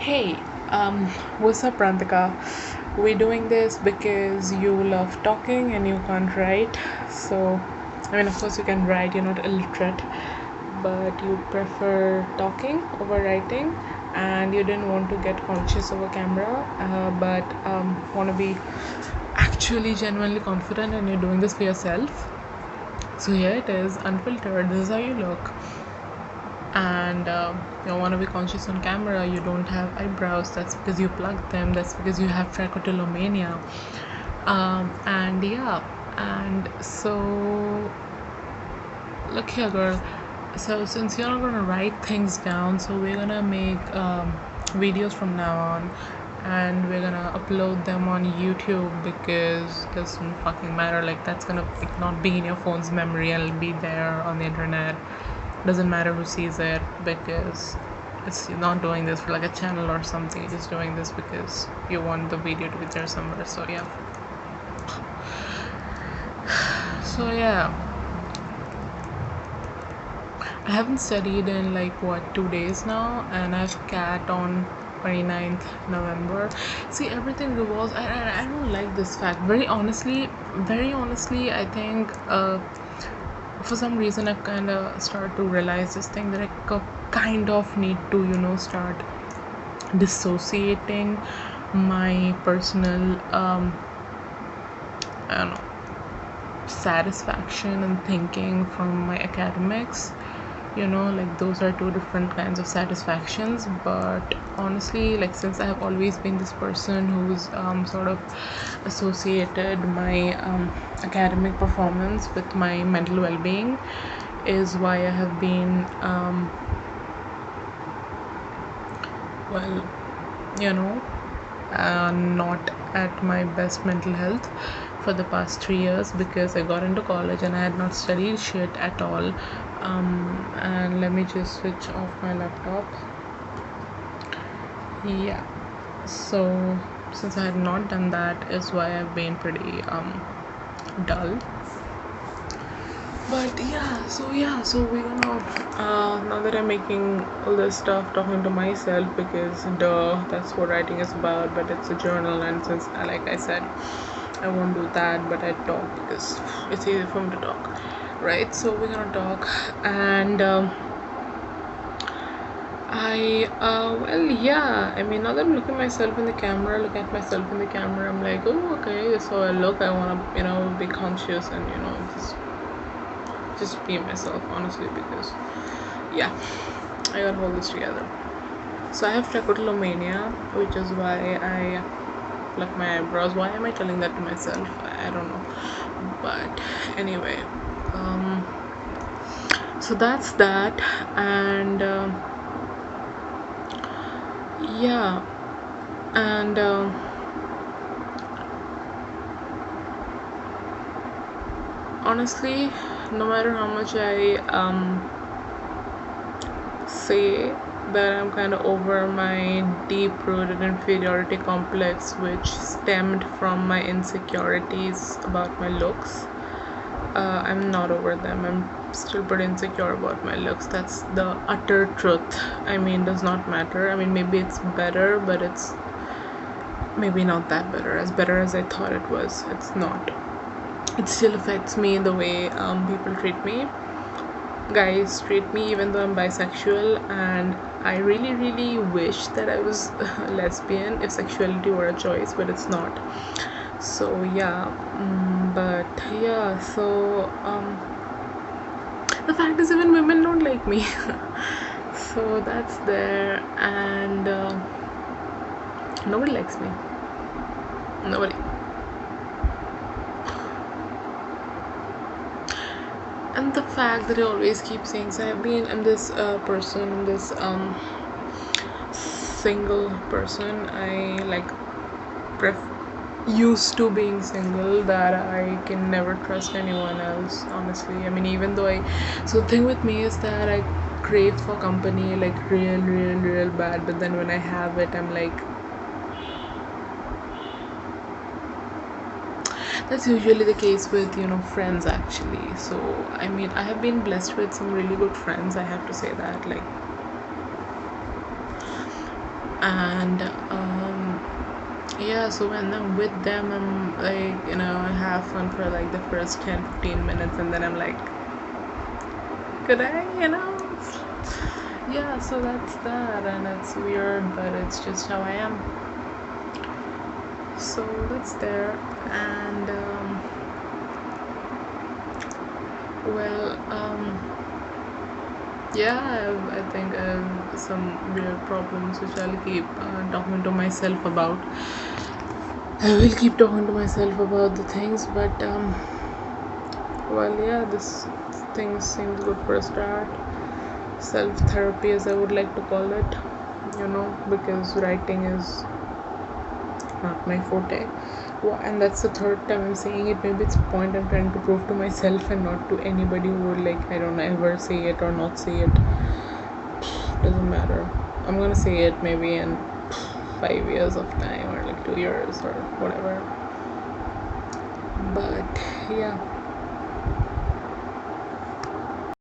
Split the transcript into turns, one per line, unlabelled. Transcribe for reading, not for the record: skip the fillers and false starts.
Hey, what's up, Prantika? We're doing this because you love talking and you can't write. So, of course, you can write, you're not illiterate, but you prefer talking over writing, and you didn't want to get conscious over camera, but want to be actually genuinely confident, and you're doing this for yourself. So, here it is, unfiltered. This is how you look, and you want to be conscious on camera. You don't have eyebrows, that's because you plugged them, that's because you have trichotillomania. And yeah, and so look here, girl. So since you're not gonna write things down, so we're gonna make videos from now on, and we're gonna upload them on YouTube because it doesn't fucking matter. Like, that's gonna not be in your phone's memory, and it'll be there on the internet. Doesn't matter who sees it, because you're not doing this for like a channel or something. You're just doing this because you want the video to be there somewhere. So yeah. So yeah, I haven't studied in like 2 days now, and I have cat on 29th November. See, everything revolves. I don't like this fact. Very honestly, I think for some reason I've kind of started to realize this thing that I kind of need to start dissociating my personal I don't know, satisfaction and thinking from my academics. Like, those are two different kinds of satisfactions. But honestly, like, since I have always been this person who's sort of associated my academic performance with my mental well-being, is why I have been not at my best mental health for the past 3 years, because I got into college and I had not studied shit at all. And let me just switch off my laptop. Yeah, so since I had not done that, is why I've been pretty dull. But yeah, so we're gonna now that I'm making all this stuff talking to myself, because that's what writing is about, but it's a journal, and since like I said, I won't do that, but I talk because it's easy for me to talk, right? So we're gonna talk, and now that I'm looking at myself in the camera, I'm like, oh, okay, this is how I look. I wanna be conscious and just be myself, honestly, because yeah, I gotta hold this together. So I have trichotillomania, which is why I pluck my eyebrows. Why am I telling that to myself? I don't know, but anyway, so that's that. And yeah, and honestly, no matter how much I say that I'm kind of over my deep-rooted inferiority complex, which stemmed from my insecurities about my looks, I'm not over them. I'm still pretty insecure about my looks. That's the utter truth. Does not matter. Maybe it's better, but it's maybe not that better. As better as I thought it was, it's not. It still affects me the way people treat me. Guys treat me, even though I'm bisexual, and I really, really wish that I was lesbian if sexuality were a choice, but it's not. So yeah, but yeah, so the fact is, even women don't like me. So that's there, and nobody likes me. Nobody. And the fact that I always keep saying, so I'm this person, this single person. I like used to being single, that I can never trust anyone else, honestly. Even though so the thing with me is that I crave for company, like real bad, but then when I have it, I'm like, that's usually the case with friends, actually. So I have been blessed with some really good friends, I have to say that, like, And yeah, so when I'm with them, I'm like, I have fun for like the first 10-15 minutes, and then I'm like, could I, yeah, so that's that, and it's weird, but it's just how I am. So that's there. And well, yeah, I think I have some weird problems which I'll keep talking to myself about. I will keep talking to myself about the things, but well, yeah, this thing seems good for a start. Self therapy, as I would like to call it, because writing is not my forte. And that's the third time I'm saying it. Maybe it's a point I'm trying to prove to myself and not to anybody who would, like, I don't know, ever say it or not say it. Doesn't matter. I'm gonna say it maybe in 5 years of time, or like 2 years or whatever. But yeah,